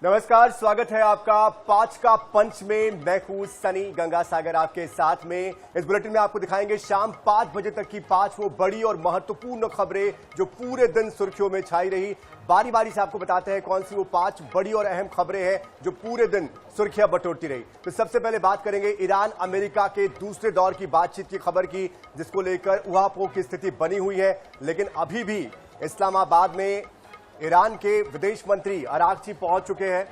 नमस्कार, स्वागत है आपका पांच का पंच में। मैं हूं सनी गंगासागर आपके साथ में। इस बुलेटिन में आपको दिखाएंगे शाम 5 बजे तक की 5 वो बड़ी और महत्वपूर्ण खबरें जो पूरे दिन सुर्खियों में छाई रही। बारी बारी से आपको बताते हैं कौन सी वो 5 बड़ी और अहम खबरें हैं जो पूरे दिन सुर्खियां बटोरती रही। तो सबसे पहले बात करेंगे ईरान अमेरिका के दूसरे दौर की बातचीत की खबर की, जिसको लेकर उहापोह की स्थिति बनी हुई है। लेकिन अभी भी इस्लामाबाद में ईरान के विदेश मंत्री अरागची पहुंच चुके हैं।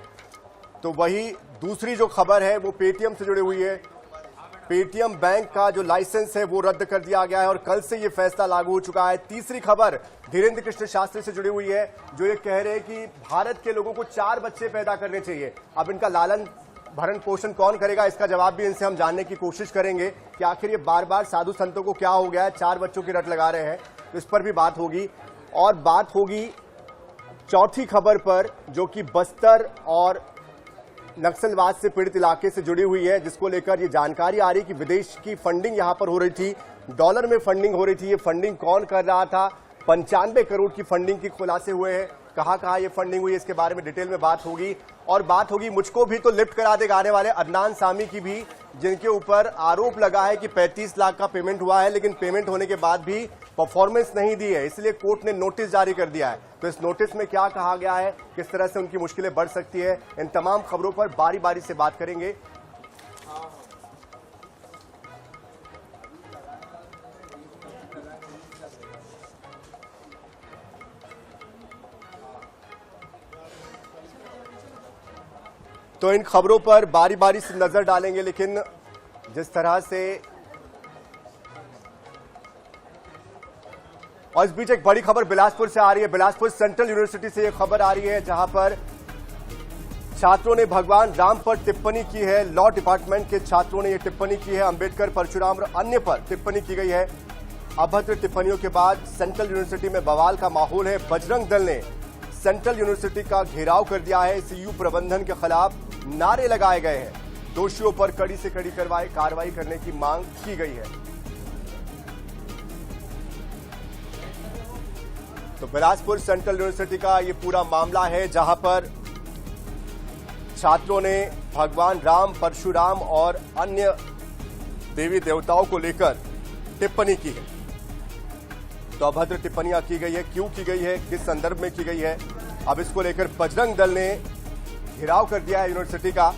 तो वही दूसरी जो खबर है वो पेटीएम से जुड़ी हुई है। पेटीएम बैंक का जो लाइसेंस है वो रद्द कर दिया गया है और कल से ये फैसला लागू हो चुका है। तीसरी खबर धीरेन्द्र कृष्ण शास्त्री से जुड़ी हुई है, जो ये कह रहे हैं कि भारत के लोगों को 4 बच्चे पैदा करने चाहिए। अब इनका लालन भरण पोषण कौन करेगा, इसका जवाब भी इनसे हम जानने की कोशिश करेंगे कि आखिर ये बार बार साधु संतों को क्या हो गया है, 4 बच्चों की रट लगा रहे हैं। तो इस पर भी बात होगी। और बात होगी चौथी खबर पर, जो कि बस्तर और नक्सलवाद से पीड़ित इलाके से जुड़ी हुई है, जिसको लेकर ये जानकारी आ रही कि विदेश की फंडिंग यहां पर हो रही थी, डॉलर में फंडिंग हो रही थी। ये फंडिंग कौन कर रहा था? 95 करोड़ की फंडिंग के खुलासे हुए हैं। कहां ये फंडिंग हुई, इसके बारे में डिटेल में बात होगी। और बात होगी मुझको भी तो लिफ्ट करा देगा आने वाले अदनान सामी की भी, जिनके ऊपर आरोप लगा है कि 35 लाख का पेमेंट हुआ है, लेकिन पेमेंट होने के बाद भी परफॉर्मेंस नहीं दी है, इसलिए कोर्ट ने नोटिस जारी कर दिया है। तो इस नोटिस में क्या कहा गया है, किस तरह से उनकी मुश्किलें बढ़ सकती है, इन तमाम खबरों पर बारी बारी से बात करेंगे। तो इन खबरों पर बारी बारी से नजर डालेंगे। लेकिन जिस तरह से, और इस बीच एक बड़ी खबर बिलासपुर से आ रही है। बिलासपुर सेंट्रल यूनिवर्सिटी से यह खबर आ रही है, जहां पर छात्रों ने भगवान राम पर टिप्पणी की है। लॉ डिपार्टमेंट के छात्रों ने यह टिप्पणी की है। अंबेडकर, परशुराम और अन्य पर टिप्पणी की गई है। अभद्र टिप्पणियों के बाद सेंट्रल यूनिवर्सिटी में बवाल का माहौल है। बजरंग दल ने सेंट्रल यूनिवर्सिटी का घेराव कर दिया है। सीयू प्रबंधन के खिलाफ नारे लगाए गए हैं। दोषियों पर कड़ी से कड़ी कार्रवाई करने की मांग की गई है। तो बिलासपुर सेंट्रल यूनिवर्सिटी का ये पूरा मामला है, जहां पर छात्रों ने भगवान राम, परशुराम और अन्य देवी देवताओं को लेकर टिप्पणी की है। तो अभद्र टिप्पणियां की गई है, क्यों की गई है, किस संदर्भ में की गई है, अब इसको लेकर बजरंग दल ने घेराव कर दिया है यूनिवर्सिटी का।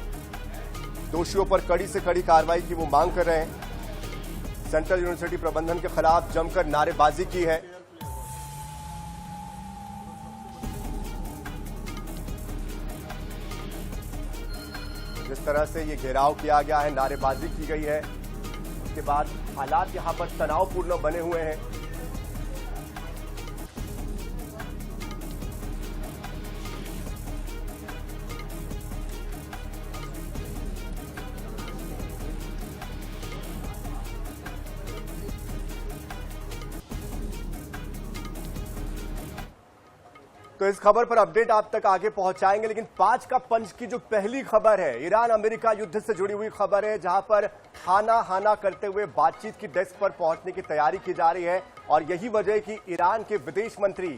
दोषियों पर कड़ी से कड़ी कार्रवाई की वो मांग कर रहे हैं। सेंट्रल यूनिवर्सिटी प्रबंधन के खिलाफ जमकर नारेबाजी की है। जिस तरह से ये घेराव किया गया है, नारेबाजी की गई है, उसके बाद हालात यहां पर तनावपूर्ण बने हुए हैं। तो इस खबर पर अपडेट आप तक आगे पहुंचाएंगे। लेकिन 5 का पंच की जो पहली खबर है, ईरान अमेरिका युद्ध से जुड़ी हुई खबर है, जहां पर हाना करते हुए बातचीत की डेस्क पर पहुंचने की तैयारी की जा रही है। और यही वजह है कि ईरान के विदेश मंत्री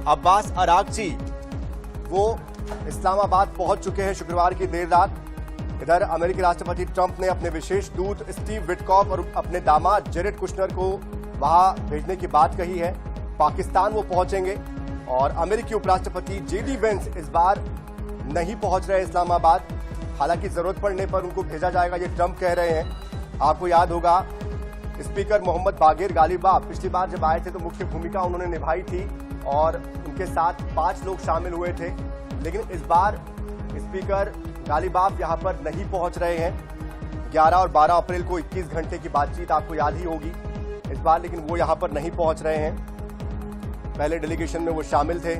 अब्बास अरागची वो इस्लामाबाद पहुंच चुके हैं शुक्रवार की देर रात। इधर अमेरिकी राष्ट्रपति ट्रंप ने अपने विशेष दूत स्टीव विटकॉफ और अपने दामाद जेरेड कुशनर को वहां भेजने की बात कही है। पाकिस्तान वो पहुंचेंगे। और अमेरिकी उपराष्ट्रपति जेडी वेंस इस बार नहीं पहुंच रहे इस्लामाबाद, हालांकि जरूरत पड़ने पर उनको भेजा जाएगा, ये ट्रंप कह रहे हैं। आपको याद होगा स्पीकर मोहम्मद बागेर गालिबाफ पिछली बार जब आए थे तो मुख्य भूमिका उन्होंने निभाई थी और उनके साथ 5 लोग शामिल हुए थे। लेकिन इस बार स्पीकर गालिबाफ यहां पर नहीं पहुंच रहे हैं। 11 और 12 अप्रैल को 21 घंटे की बातचीत आपको याद ही होगी इस बार, लेकिन वो यहां पर नहीं पहुंच रहे हैं। पहले डेलीगेशन में वो शामिल थे।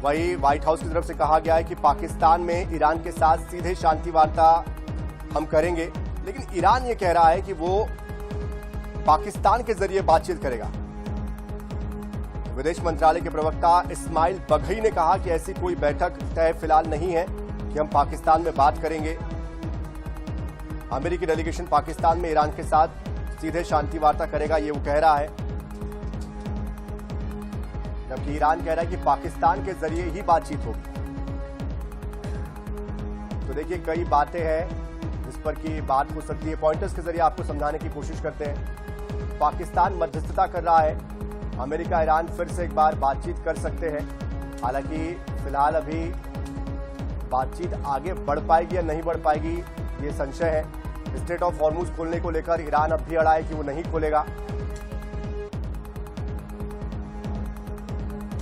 वही व्हाइट हाउस की तरफ से कहा गया है कि पाकिस्तान में ईरान के साथ सीधे शांति वार्ता हम करेंगे, लेकिन ईरान ये कह रहा है कि वो पाकिस्तान के जरिए बातचीत करेगा। विदेश मंत्रालय के प्रवक्ता इस्माइल बघई ने कहा कि ऐसी कोई बैठक तय फिलहाल नहीं है कि हम पाकिस्तान में बात करेंगे। अमेरिकी डेलीगेशन पाकिस्तान में ईरान के साथ सीधे शांति वार्ता करेगा, ये वो कह रहा है। जबकि ईरान कह रहा है कि पाकिस्तान के जरिए ही बातचीत होगी। तो देखिए कई बातें हैं जिस पर की बात हो सकती है, पॉइंटर्स के जरिए आपको समझाने की कोशिश करते हैं। पाकिस्तान मध्यस्थता कर रहा है, अमेरिका ईरान फिर से एक बार बातचीत कर सकते हैं। हालांकि फिलहाल अभी बातचीत आगे बढ़ पाएगी या नहीं बढ़ पाएगी ये संशय है। स्ट्रेट ऑफ हॉर्मुज खोलने को लेकर ईरान अब भी अड़ा है कि वो नहीं खोलेगा।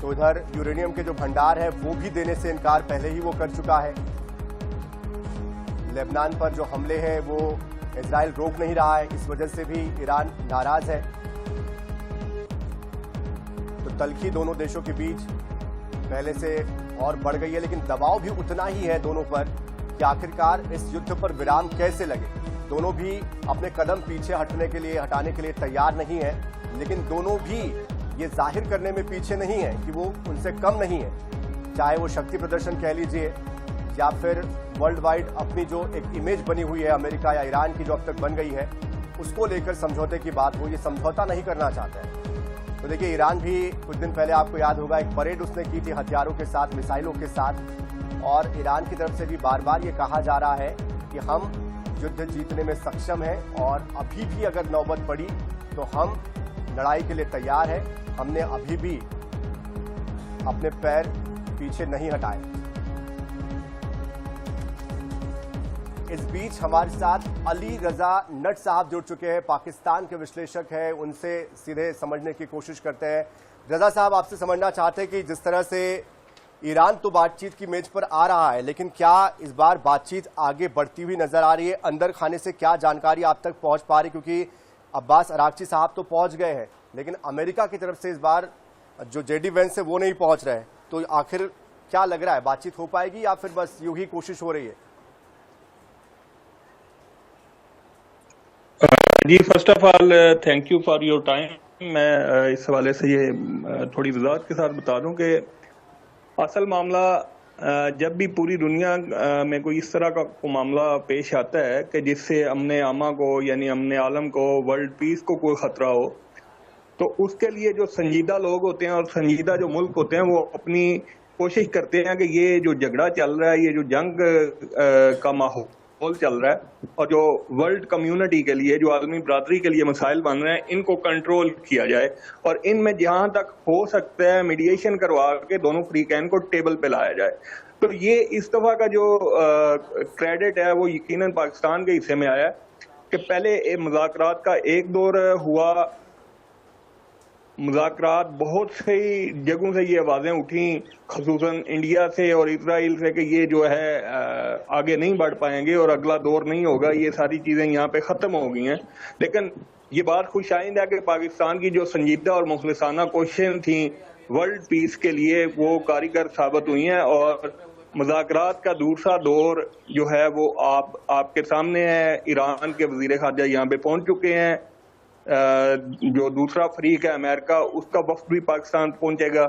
तो इधर यूरेनियम के जो भंडार है वो भी देने से इनकार पहले ही वो कर चुका है। लेबनान पर जो हमले हैं वो इजराइल रोक नहीं रहा है, इस वजह से भी ईरान नाराज है। तो तल्खी दोनों देशों के बीच पहले से और बढ़ गई है, लेकिन दबाव भी उतना ही है दोनों पर कि आखिरकार इस युद्ध पर विराम कैसे लगे। दोनों भी अपने कदम पीछे हटाने के लिए तैयार नहीं है, लेकिन दोनों भी ये जाहिर करने में पीछे नहीं है कि वो उनसे कम नहीं है। चाहे वो शक्ति प्रदर्शन कह लीजिए या फिर वर्ल्ड वाइड अपनी जो एक इमेज बनी हुई है अमेरिका या ईरान की जो अब तक बन गई है उसको लेकर समझौते की बात हो, ये समझौता नहीं करना चाहता है। तो देखिए ईरान भी कुछ दिन पहले आपको याद होगा एक परेड उसने की थी हथियारों के साथ, मिसाइलों के साथ, और ईरान की तरफ से भी बार बार ये कहा जा रहा है कि हम युद्ध जीतने में सक्षम हैं और अभी भी अगर नौबत पड़ी तो हम लड़ाई के लिए तैयार हैं। हमने अभी भी अपने पैर पीछे नहीं हटाए। इस बीच हमारे साथ अली रजा नट साहब जुड़ चुके हैं, पाकिस्तान के विश्लेषक हैं, उनसे सीधे समझने की कोशिश करते हैं। रजा साहब, आपसे समझना चाहते हैं कि जिस तरह से ईरान तो बातचीत की मेज पर आ रहा है, लेकिन क्या इस बार बातचीत आगे बढ़ती हुई नजर आ रही है? अंदर खाने से क्या जानकारी आप तक पहुंच पा रही? क्योंकि अब्बास अरागची साहब तो पहुंच गए हैं, लेकिन अमेरिका की तरफ से इस बार जो जेडी वेंस है वो नहीं पहुंच रहे हैं। तो आखिर क्या लग रहा है, बातचीत हो पाएगी या फिर बस यूं ही कोशिश हो रही है? जी, first of all thank you for your time. मैं इस हवाले से ये थोड़ी वजाहत के साथ बता दूं कि असल मामला जब भी पूरी दुनिया में कोई इस तरह का मामला पेश आता है कि जिससे अमने आमा को यानी अमने आलम को, वर्ल्ड पीस को कोई खतरा हो, तो उसके लिए जो संजीदा लोग होते हैं और संजीदा जो मुल्क होते हैं वो अपनी कोशिश करते हैं कि ये जो झगड़ा चल रहा है, ये जो जंग का माहौल चल रहा है और जो वर्ल्ड कम्युनिटी के लिए, जो आलमी बरादरी के लिए मसाइल बन रहे हैं, इनको कंट्रोल किया जाए और इनमें जहां तक हो सकता है मीडिएशन करवा के दोनों फ्रीकैन को टेबल पे लाया जाए। तो ये इस दफा का जो क्रेडिट है वो यकीनन पाकिस्तान के हिस्से में आया है कि पहले मुज़ाकरात का एक दौर हुआ, मुज़ाकरात बहुत सी जगहों से ये आवाज़ें उठी, ख़ुसूसन इंडिया से और इजराइल से, कि ये जो है आगे नहीं बढ़ पाएंगे और अगला दौर नहीं होगा, ये सारी चीज़ें यहाँ पे ख़त्म हो गई हैं। लेकिन ये बात खुशाइंद है कि पाकिस्तान की जो संजीदा और मुखलिसाना कोशिशें थी वर्ल्ड पीस के लिए वो कारीगर साबित हुई हैं और मुज़ाकरात का दूसरा दौर जो है वो आपके सामने है। ईरान के वज़ीर ख़ारजा यहाँ पे पहुँच चुके हैं, जो दूसरा फरीक है अमेरिका, उसका वफ्द भी पाकिस्तान पहुंचेगा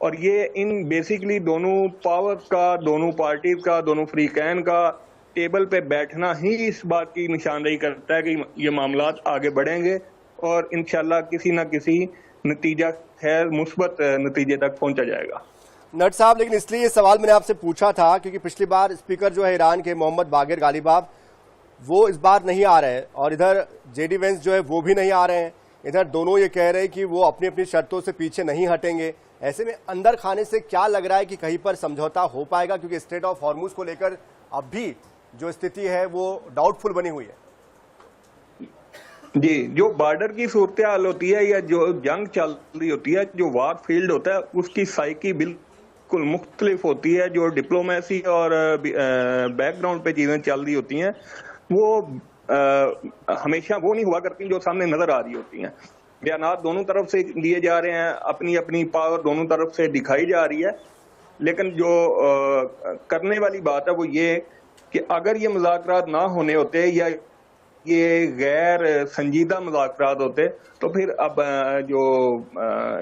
और ये इन बेसिकली दोनों पावर्स का, दोनों पार्टीज का, दोनों फरीकैन का टेबल पे बैठना ही इस बात की निशानदेही करता है कि ये मामलात आगे बढ़ेंगे और इंशाल्लाह किसी न किसी नतीजा खैर मुस्बत नतीजे तक पहुंचा जाएगा। नट साहब, लेकिन इसलिए ये सवाल मैंने आपसे पूछा था क्योंकि पिछली बार स्पीकर जो है ईरान के मोहम्मद बागिर गालिबाफ वो इस बार नहीं आ रहे हैं और इधर जेडी वेंस जो है वो भी नहीं आ रहे हैं। इधर दोनों ये कह रहे हैं कि वो अपनी अपनी शर्तों से पीछे नहीं हटेंगे। ऐसे में अंदर खाने से क्या लग रहा है कि कहीं पर समझौता हो पाएगा? क्योंकि स्ट्रेट ऑफ हॉर्मुज को लेकर अब भी जो स्थिति है वो डाउटफुल बनी हुई है। जी, जो बॉर्डर की सूरत हाल होती है या जो जंग चल रही होती है, जो वार फील्ड होता है, उसकी साइकी बिल्कुल मुख्तलिफ होती है। जो डिप्लोमेसी और बैकग्राउंड पे चीजें चल रही होती हैं वो हमेशा वो नहीं हुआ करती जो सामने नजर आ रही होती हैं। बयानात दोनों तरफ से दिए जा रहे हैं, अपनी अपनी पावर दोनों तरफ से दिखाई जा रही है, लेकिन जो करने वाली बात है वो ये कि अगर ये मुज़ाकरात ना होने होते या ये गैर संजीदा मुज़ाकरात होते तो फिर अब जो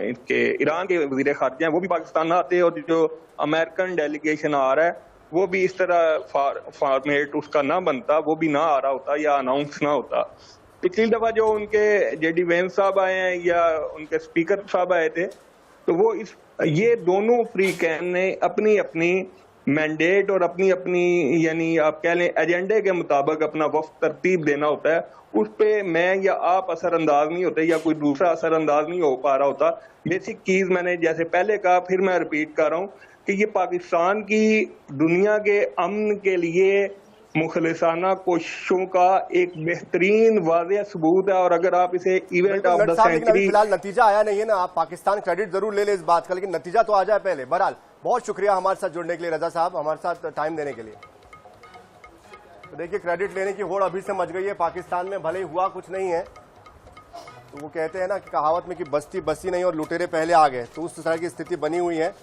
इनके ईरान के वज़ीर ख़ारिजा हैं वो भी पाकिस्तान ना आते और जो अमेरिकन डेलीगेशन आ रहा है वो भी इस तरह फॉर्मेट उसका ना बनता, वो भी ना आ रहा होता या अनाउंस ना होता। पिछली दफा जो उनके जेडी वेंस साहब आए हैं या उनके स्पीकर साहब आए थे तो वो इस ये दोनों फ्रीकैन ने अपनी अपनी मैंडेट और अपनी अपनी यानी आप कह लें एजेंडे के मुताबिक अपना वक्त तरतीब देना होता है। उस पे मैं या आप असरअंदाज नहीं होते या कोई दूसरा असरअंदाज नहीं हो पा रहा होता। बेसिक चीज मैंने जैसे पहले कहा, फिर मैं रिपीट कर रहा हूँ कि ये पाकिस्तान की दुनिया के अमन के लिए मुखलिसाना कोशिशों का एक बेहतरीन वाज़ेह सबूत है। और अगर आप इसे इवेंट ऑफ द सेंचुरी, फिलहाल नतीजा आया नहीं है ना, आप पाकिस्तान क्रेडिट जरूर ले ले इस बात का, लेकिन नतीजा तो आ जाए पहले। बहरहाल बहुत शुक्रिया हमारे साथ जुड़ने के लिए रजा साहब, हमारे साथ टाइम देने के लिए। तो देखिए, क्रेडिट लेने की होड़ अभी से मच गई है पाकिस्तान में, भले ही हुआ कुछ नहीं है। तो वो कहते हैं ना कि कहावत में कि बस्ती बसी नहीं और लुटेरे पहले आ गए, तो उस तरह की स्थिति बनी हुई है।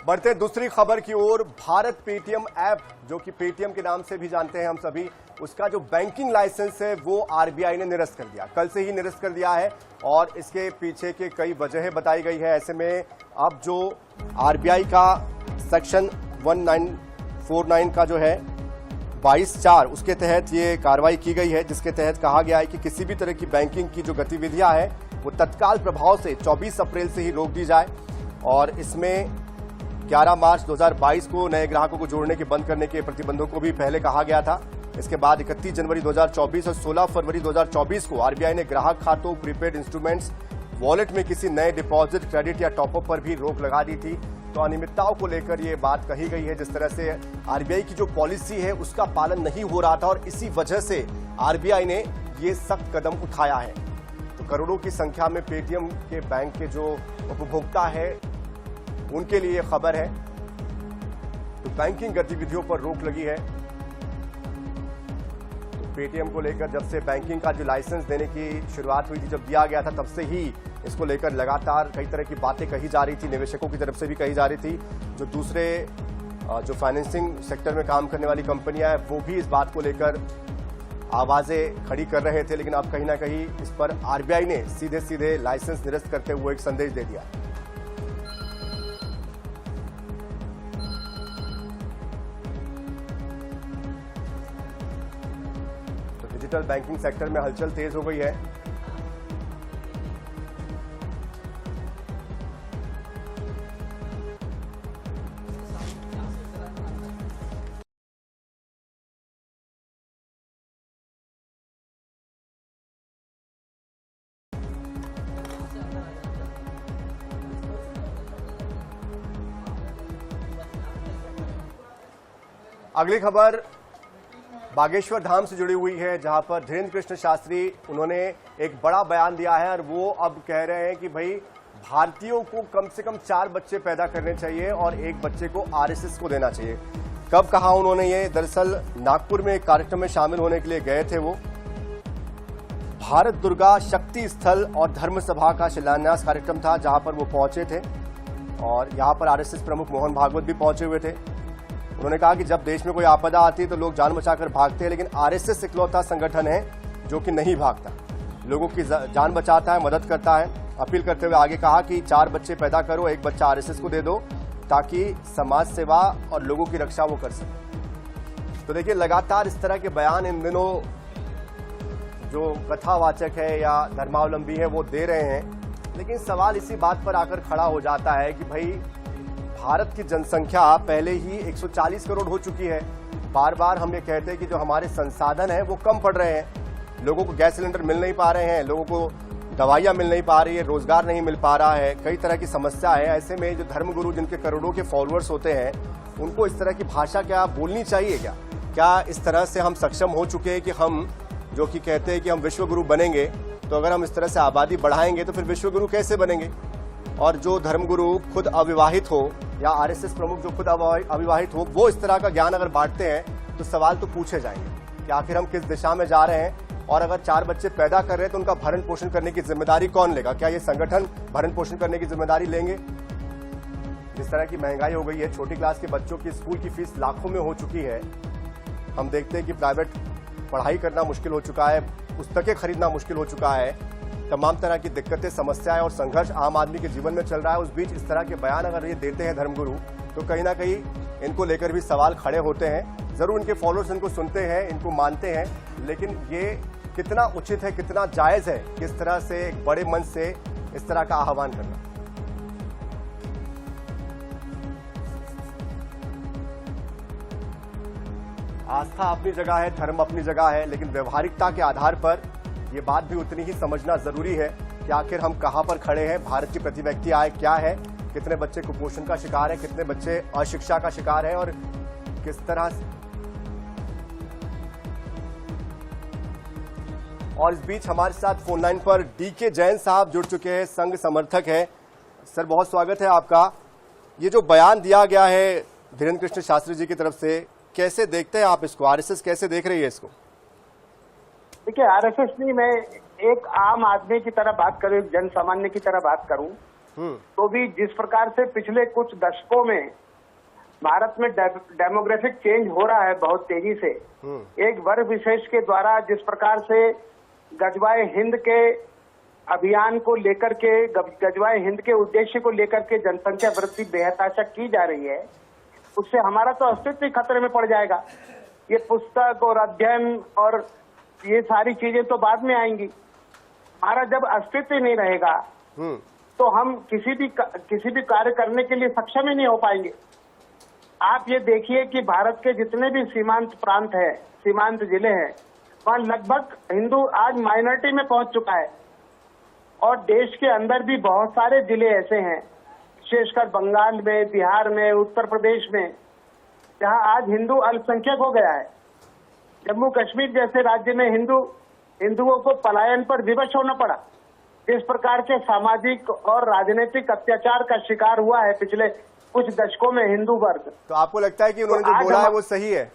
बढ़ते दूसरी खबर की ओर, भारत पेटीएम ऐप, जो कि पेटीएम के नाम से भी जानते हैं हम सभी, उसका जो बैंकिंग लाइसेंस है वो आरबीआई ने निरस्त कर दिया, कल से ही निरस्त कर दिया है। और इसके पीछे के कई वजहें बताई गई है। ऐसे में अब जो आरबीआई का सेक्शन 1949 का जो है 22(4), उसके तहत ये कार्रवाई की गई है, जिसके तहत कहा गया है कि किसी भी तरह की बैंकिंग की जो गतिविधियां हैं वो तत्काल प्रभाव से 24 अप्रैल से ही रोक दी जाए। और इसमें 11 मार्च 2022 को नए ग्राहकों को जोड़ने के बंद करने के प्रतिबंधों को भी पहले कहा गया था। इसके बाद 31 जनवरी 2024 और 16 फरवरी 2024 को आरबीआई ने ग्राहक खातों, प्रीपेड इंस्ट्रूमेंट्स, वॉलेट में किसी नए डिपॉजिट, क्रेडिट या टॉपअप पर भी रोक लगा दी थी। तो अनियमितताओं को लेकर ये बात कही गई है, जिस तरह से आरबीआई की जो पॉलिसी है उसका पालन नहीं हो रहा था और इसी वजह से आरबीआई ने ये सख्त कदम उठाया है। तो करोड़ों की संख्या में पेटीएम के बैंक के जो उपभोक्ता है उनके लिए खबर है। तो बैंकिंग गतिविधियों पर रोक लगी है। तो पेटीएम को लेकर जब से बैंकिंग का जो लाइसेंस देने की शुरुआत हुई थी, जब दिया गया था, तब से ही इसको लेकर लगातार कई तरह की बातें कही जा रही थी, निवेशकों की तरफ से भी कही जा रही थी। जो दूसरे जो फाइनेंसिंग सेक्टर में काम करने वाली कंपनियां हैं वो भी इस बात को लेकर आवाजें खड़ी कर रहे थे। लेकिन अब कहीं ना कहीं इस पर आरबीआई ने सीधे सीधे लाइसेंस निरस्त करते हुए एक संदेश दे दिया। डिजिटल बैंकिंग सेक्टर में हलचल तेज हो गई है। अगली खबर बागेश्वर धाम से जुड़ी हुई है, जहां पर धीरेन्द्र कृष्ण शास्त्री, उन्होंने एक बड़ा बयान दिया है और वो अब कह रहे हैं कि भाई भारतीयों को कम से कम 4 बच्चे पैदा करने चाहिए और एक बच्चे को आरएसएस को देना चाहिए। कब कहा उन्होंने ये? दरअसल नागपुर में एक कार्यक्रम में शामिल होने के लिए गए थे वो। भारत दुर्गा शक्ति स्थल और धर्म सभा का शिलान्यास कार्यक्रम था, जहां पर वो पहुंचे थे और यहां पर आरएसएस प्रमुख मोहन भागवत भी पहुंचे हुए थे। उन्होंने कहा कि जब देश में कोई आपदा आती है तो लोग जान बचाकर भागते हैं, लेकिन आरएसएस इकलौता संगठन है जो कि नहीं भागता, लोगों की जान बचाता है, मदद करता है। अपील करते हुए आगे कहा कि 4 बच्चे पैदा करो, एक बच्चा आरएसएस को दे दो, ताकि समाज सेवा और लोगों की रक्षा वो कर सके। तो देखिए, लगातार इस तरह के बयान इन दिनों जो कथावाचक है या धर्मावलंबी है वो दे रहे हैं। लेकिन सवाल इसी बात पर आकर खड़ा हो जाता है कि भाई भारत की जनसंख्या पहले ही 140 करोड़ हो चुकी है। बार बार हम ये कहते हैं कि जो हमारे संसाधन हैं वो कम पड़ रहे हैं, लोगों को गैस सिलेंडर मिल नहीं पा रहे हैं, लोगों को दवाइयां मिल नहीं पा रही है, रोजगार नहीं मिल पा रहा है, कई तरह की समस्या है। ऐसे में जो धर्मगुरु जिनके करोड़ों के फॉलोअर्स होते हैं, उनको इस तरह की भाषा क्या बोलनी चाहिए? क्या इस तरह से हम सक्षम हो चुके हैं कि हम जो कि कहते हैं कि हम विश्वगुरु बनेंगे, तो अगर हम इस तरह से आबादी बढ़ाएंगे तो फिर विश्वगुरु कैसे बनेंगे? और जो धर्मगुरु खुद अविवाहित हो या आरएसएस प्रमुख जो खुद अविवाहित हो, वो इस तरह का ज्ञान अगर बांटते हैं तो सवाल तो पूछे जाएंगे कि आखिर हम किस दिशा में जा रहे हैं। और अगर 4 बच्चे पैदा कर रहे हैं तो उनका भरण पोषण करने की जिम्मेदारी कौन लेगा? क्या ये संगठन भरण पोषण करने की जिम्मेदारी लेंगे? जिस तरह की महंगाई हो गई है, छोटी क्लास के बच्चों की स्कूल की फीस लाखों में हो चुकी है। हम देखते हैं कि प्राइवेट पढ़ाई करना मुश्किल हो चुका है, पुस्तकें खरीदना मुश्किल हो चुका है, तमाम तरह की दिक्कतें, समस्याएं और संघर्ष आम आदमी के जीवन में चल रहा है। उस बीच इस तरह के बयान अगर ये देते हैं धर्मगुरु, तो कहीं ना कहीं इनको लेकर भी सवाल खड़े होते हैं जरूर इनके फॉलोअर्स इनको सुनते हैं, इनको मानते हैं, लेकिन ये कितना उचित है, कितना जायज है किस तरह से एक बड़े मन से इस तरह का आह्वान करना। आस्था अपनी जगह है, धर्म अपनी जगह है, लेकिन व्यवहारिकता के आधार पर यह बात भी उतनी ही समझना जरूरी है कि आखिर हम कहां पर खड़े हैं, भारत की प्रति व्यक्ति आय क्या है, कितने बच्चे कुपोषण का शिकार है, कितने बच्चे अशिक्षा का शिकार है और किस तरह से। और इस बीच हमारे साथ फोन लाइन पर डीके जैन साहब जुड़ चुके हैं, संघ समर्थक हैं। सर, बहुत स्वागत है आपका। ये जो बयान दिया गया है धीरेन्द्र कृष्ण शास्त्री जी की तरफ से, कैसे देखते हैं आप इसको? आरएसएस कैसे देख रही है इसको? देखिए, आरएसएस नहीं, मैं एक आम आदमी की तरह बात करूं, एक जन सामान्य की तरह बात करूं, तो भी जिस प्रकार से पिछले कुछ दशकों में भारत में डेमोग्राफिक चेंज हो रहा है बहुत तेजी से, एक वर्ग विशेष के द्वारा जिस प्रकार से गजवाए हिंद के अभियान को लेकर के, गजवाए हिंद के उद्देश्य को लेकर के जनसंख्या वृद्धि बेहताशा की जा रही है, उससे हमारा तो अस्तित्व खतरे में पड़ जाएगा। ये पुस्तक और अध्ययन और ये सारी चीजें तो बाद में आएंगी। हमारा जब अस्तित्व नहीं रहेगा तो हम किसी भी कार्य करने के लिए सक्षम ही नहीं हो पाएंगे। आप ये देखिए कि भारत के जितने भी सीमांत प्रांत है, सीमांत जिले हैं, वहाँ लगभग हिंदू आज माइनॉरिटी में पहुंच चुका है। और देश के अंदर भी बहुत सारे जिले ऐसे हैं, विशेषकर बंगाल में, बिहार में, उत्तर प्रदेश में, जहां आज हिंदू अल्पसंख्यक हो गया है। जम्मू कश्मीर जैसे राज्य में हिंदुओं को पलायन पर विवश होना पड़ा। जिस प्रकार के सामाजिक और राजनीतिक अत्याचार का शिकार हुआ है पिछले कुछ दशकों में हिंदू वर्ग, तो आपको लगता है कि उन्होंने जो बोला है वो सही है?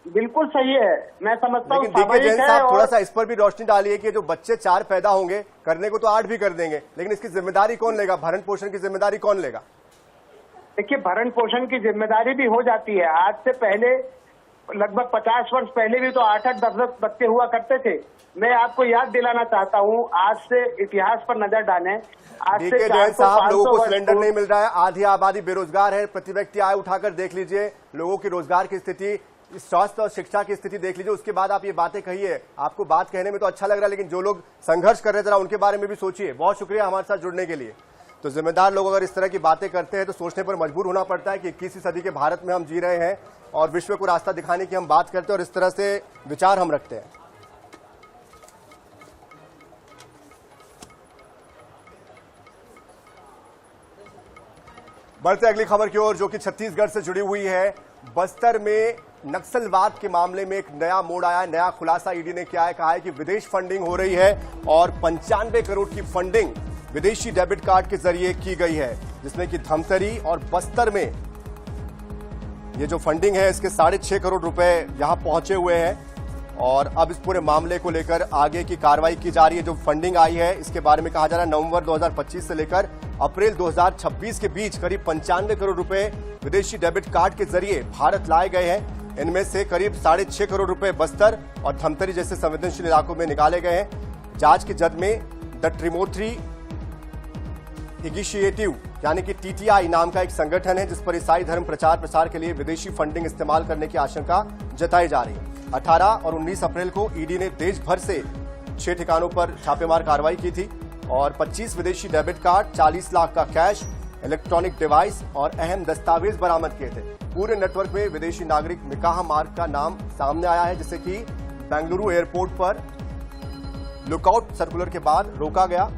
बिल्कुल सही है, मैं समझता हूँ। लेकिन डीके जैन साहब, थोड़ा सा इस पर भी रोशनी डालिए कि जो बच्चे 4 पैदा होंगे, करने को तो 8 भी कर देंगे, लेकिन इसकी जिम्मेदारी कौन लेगा? भरण पोषण की जिम्मेदारी कौन लेगा? देखिए, भरण पोषण की जिम्मेदारी भी हो जाती है। आज से पहले लगभग 50 वर्ष पहले भी तो 8-8, 10-10 बच्चे हुआ करते थे। मैं आपको याद दिलाना चाहता हूँ, आज से इतिहास पर नजर डालें। आज से डीके जैन साहब, लोगों को सिलेंडर नहीं मिल रहा है, आधी आबादी बेरोजगार है, प्रति व्यक्ति आय उठाकर देख लीजिए, लोगों की रोजगार की स्थिति, स्वास्थ्य और शिक्षा की स्थिति देख लीजिए, उसके बाद आप ये बातें कहिए। आपको बात कहने में तो अच्छा लग रहा है, लेकिन जो लोग संघर्ष कर रहे हैं जरा उनके बारे में भी सोचिए। बहुत शुक्रिया हमारे साथ जुड़ने के लिए। तो जिम्मेदार लोग अगर इस तरह की बातें करते हैं तो सोचने पर मजबूर होना पड़ता है कि 21वीं सदी के भारत में हम जी रहे हैं और विश्व को रास्ता दिखाने की हम बात करते हैं और इस तरह से विचार हम रखते हैं। बढ़ते अगली खबर की ओर, जो कि छत्तीसगढ़ से जुड़ी हुई है। बस्तर में नक्सलवाद के मामले में एक नया मोड़ आया है, नया खुलासा ईडी ने किया है। कहा है कि विदेश फंडिंग हो रही है और 95 करोड़ की फंडिंग विदेशी डेबिट कार्ड के जरिए की गई है, जिसमें कि धमतरी और बस्तर में ये जो फंडिंग है इसके 6.5 करोड़ रुपए यहां पहुंचे हुए हैं। और अब इस पूरे मामले को लेकर आगे की कार्रवाई की जा रही है। जो फंडिंग आई है इसके बारे में कहा जा रहा है नवंबर 2025 से लेकर अप्रैल 2026 के बीच करीब 95 करोड़ रुपए विदेशी डेबिट कार्ड के जरिए भारत लाए गए हैं। इनमें से करीब 6.5 करोड़ रुपए बस्तर और धमतरी जैसे संवेदनशील इलाकों में निकाले गए हैं। जांच की जद में द ट्रिमोथरी इनिशिएटिव यानी कि टीटीआई नाम का एक संगठन है, जिस पर ईसाई धर्म प्रचार प्रसार के लिए विदेशी फंडिंग इस्तेमाल करने की आशंका जताई जा रही है। 18 और 19 अप्रैल को ईडी ने देश भर से 6 ठिकानों पर छापेमार कार्रवाई की थी और 25 विदेशी डेबिट कार्ड, 40 लाख का कैश, इलेक्ट्रॉनिक डिवाइस और अहम दस्तावेज बरामद किए थे। पूरे नेटवर्क में विदेशी नागरिक मिकाह मार्ग का नाम सामने आया है, जिसे कि बेंगलुरु एयरपोर्ट पर लुकआउट सर्कुलर के बाद रोका गया।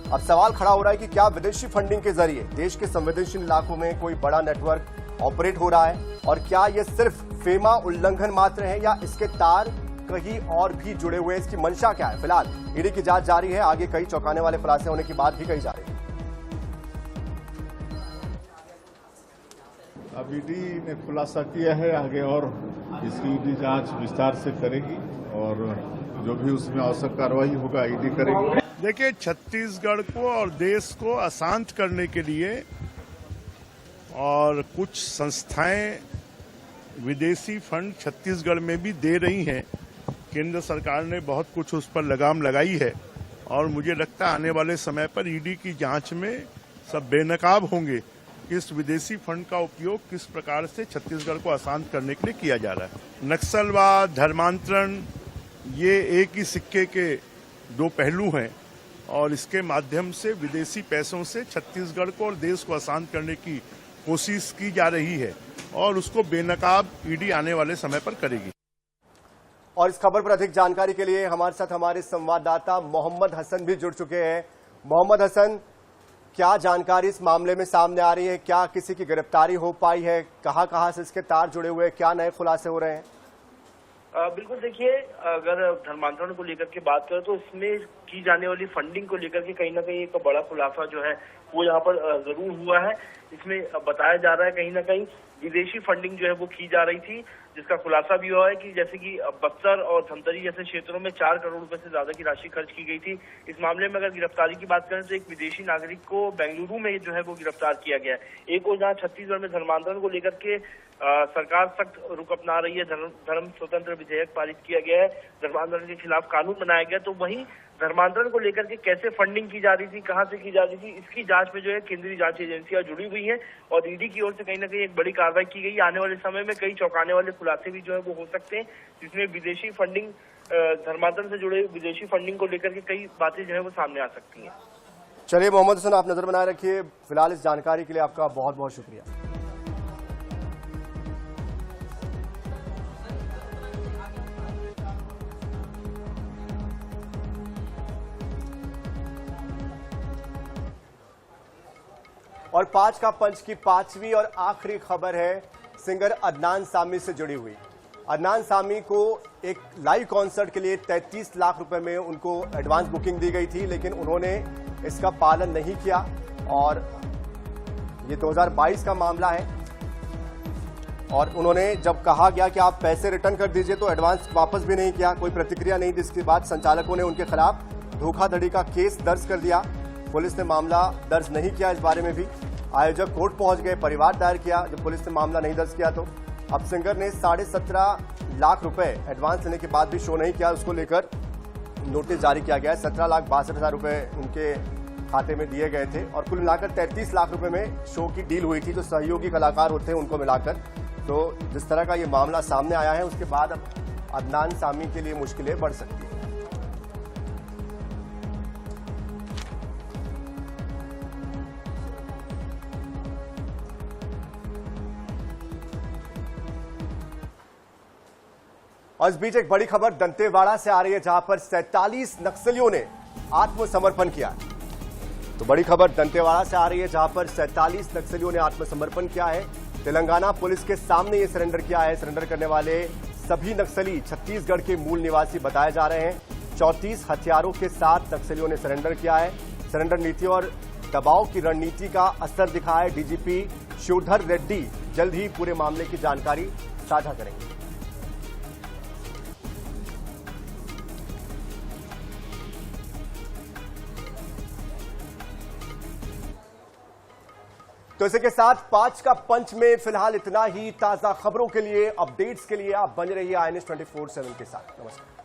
अब सवाल खड़ा हो रहा है कि क्या विदेशी फंडिंग के जरिए देश के संवेदनशील इलाकों में कोई बड़ा नेटवर्क ऑपरेट हो रहा है और क्या यह सिर्फ फेमा उल्लंघन मात्र है या इसके तार कहीं और भी जुड़े हुए हैं? इसकी मंशा क्या है? फिलहाल ईडी की जांच जारी है, आगे कई चौंकाने वाले खुलासे होने की बात भी कही जा रही है। अब ईडी ने खुलासा किया है, आगे और इसकी ईडी जांच विस्तार से करेगी और जो भी उसमें आवश्यक कार्रवाई होगा ईडी करेगी। देखिए, छत्तीसगढ़ को और देश को अशांत करने के लिए और कुछ संस्थाएं विदेशी फंड छत्तीसगढ़ में भी दे रही हैं। केंद्र सरकार ने बहुत कुछ उस पर लगाम लगाई है और मुझे लगता है आने वाले समय पर ईडी की जांच में सब बेनकाब होंगे कि इस विदेशी फंड का उपयोग किस प्रकार से छत्तीसगढ़ को अशांत करने के लिए किया जा रहा है। नक्सलवाद, धर्मांतरण, ये एक ही सिक्के के दो पहलू हैं और इसके माध्यम से विदेशी पैसों से छत्तीसगढ़ को और देश को अशांत करने की कोशिश की जा रही है और उसको बेनकाब ईडी आने वाले समय पर करेगी। और इस खबर पर अधिक जानकारी के लिए हमारे साथ हमारे संवाददाता मोहम्मद हसन भी जुड़ चुके हैं। मोहम्मद हसन, क्या जानकारी इस मामले में सामने आ रही है? क्या किसी की गिरफ्तारी हो पाई है? कहां से इसके तार जुड़े हुए हैं? क्या नए खुलासे हो रहे हैं? बिल्कुल, देखिए, अगर धर्मांतरण को लेकर के बात करें तो इसमें की जाने वाली फंडिंग को लेकर के कहीं ना कहीं एक बड़ा खुलासा जो है वो यहाँ पर जरूर हुआ है। इसमें बताया जा रहा है कहीं ना कहीं विदेशी फंडिंग जो है वो की जा रही थी, जिसका खुलासा भी हुआ है कि जैसे कि बस्तर और धमतरी जैसे क्षेत्रों में 4 करोड़ रुपए से ज्यादा की राशि खर्च की गई थी। इस मामले में अगर गिरफ्तारी की बात करें तो एक विदेशी नागरिक को बेंगलुरु में जो है वो गिरफ्तार किया गया है। एक और जहाँ छत्तीसगढ़ में धर्मांतरण को लेकर के सरकार सख्त रुख अपना रही है, धर्म स्वतंत्र विधेयक पारित किया गया है, धर्मांतरण के खिलाफ कानून बनाया गया, तो वहीं धर्मांतरण को लेकर के कैसे फंडिंग की जा रही थी, कहां से की जा रही थी, इसकी जांच में जो है केंद्रीय जांच एजेंसियां जुड़ी हुई हैं और ईडी की ओर से कहीं ना कहीं एक बड़ी कार्रवाई की गई। आने वाले समय में कई चौंकाने वाले खुलासे भी जो है वो हो सकते हैं, जिसमें विदेशी फंडिंग, धर्मांतरण से जुड़े विदेशी फंडिंग को लेकर के कई बातें जो है वो सामने आ सकती हैं। चलिए मोहम्मद हसन, आप नजर बनाए रखिए। फिलहाल इस जानकारी के लिए आपका बहुत बहुत शुक्रिया। और 5 का पंच की 5वीं और आखिरी खबर है सिंगर अदनान सामी से जुड़ी हुई। अदनान सामी को एक लाइव कॉन्सर्ट के लिए 33 लाख रुपए में उनको एडवांस बुकिंग दी गई थी, लेकिन उन्होंने इसका पालन नहीं किया और ये 2022 का मामला है। और उन्होंने जब कहा गया कि आप पैसे रिटर्न कर दीजिए तो एडवांस वापस भी नहीं किया, कोई प्रतिक्रिया नहीं, जिसके बाद संचालकों ने उनके खिलाफ धोखाधड़ी का केस दर्ज कर दिया। पुलिस ने मामला दर्ज नहीं किया, इस बारे में भी आयोजक कोर्ट पहुंच गए, परिवार दायर किया। जब पुलिस ने मामला नहीं दर्ज किया तो अब सिंगर ने 17.5 लाख रुपए एडवांस लेने के बाद भी शो नहीं किया, उसको लेकर नोटिस जारी किया गया है। 17,62,000 रुपए उनके खाते में दिए गए थे और कुल मिलाकर 33 लाख रुपए में शो की डील हुई थी, जो सहयोगी कलाकार होते हैं उनको मिलाकर। तो जिस तरह का ये मामला सामने आया है उसके बाद अब अदनान सामी के लिए मुश्किलें बढ़ सकती हैं। और इस बीच एक बड़ी खबर दंतेवाड़ा से आ रही है, जहां पर 47 नक्सलियों ने आत्मसमर्पण किया। तो बड़ी खबर दंतेवाड़ा से आ रही है, जहां पर 47 नक्सलियों ने आत्मसमर्पण किया है। तेलंगाना पुलिस के सामने ये सरेंडर किया है। सरेंडर करने वाले सभी नक्सली छत्तीसगढ़ के मूल निवासी बताए जा रहे हैं। 34 हथियारों के साथ नक्सलियों ने सरेंडर किया है। सरेंडर नीति और दबाव की रणनीति का असर दिखा है। डीजीपी शिवधर रेड्डी जल्द ही पूरे मामले की जानकारी साझा करेंगे। तो इसी के साथ 5 का पंच में फिलहाल इतना ही। ताजा खबरों के लिए, अपडेट्स के लिए आप बने रहिए INS 24/7 के साथ। नमस्कार।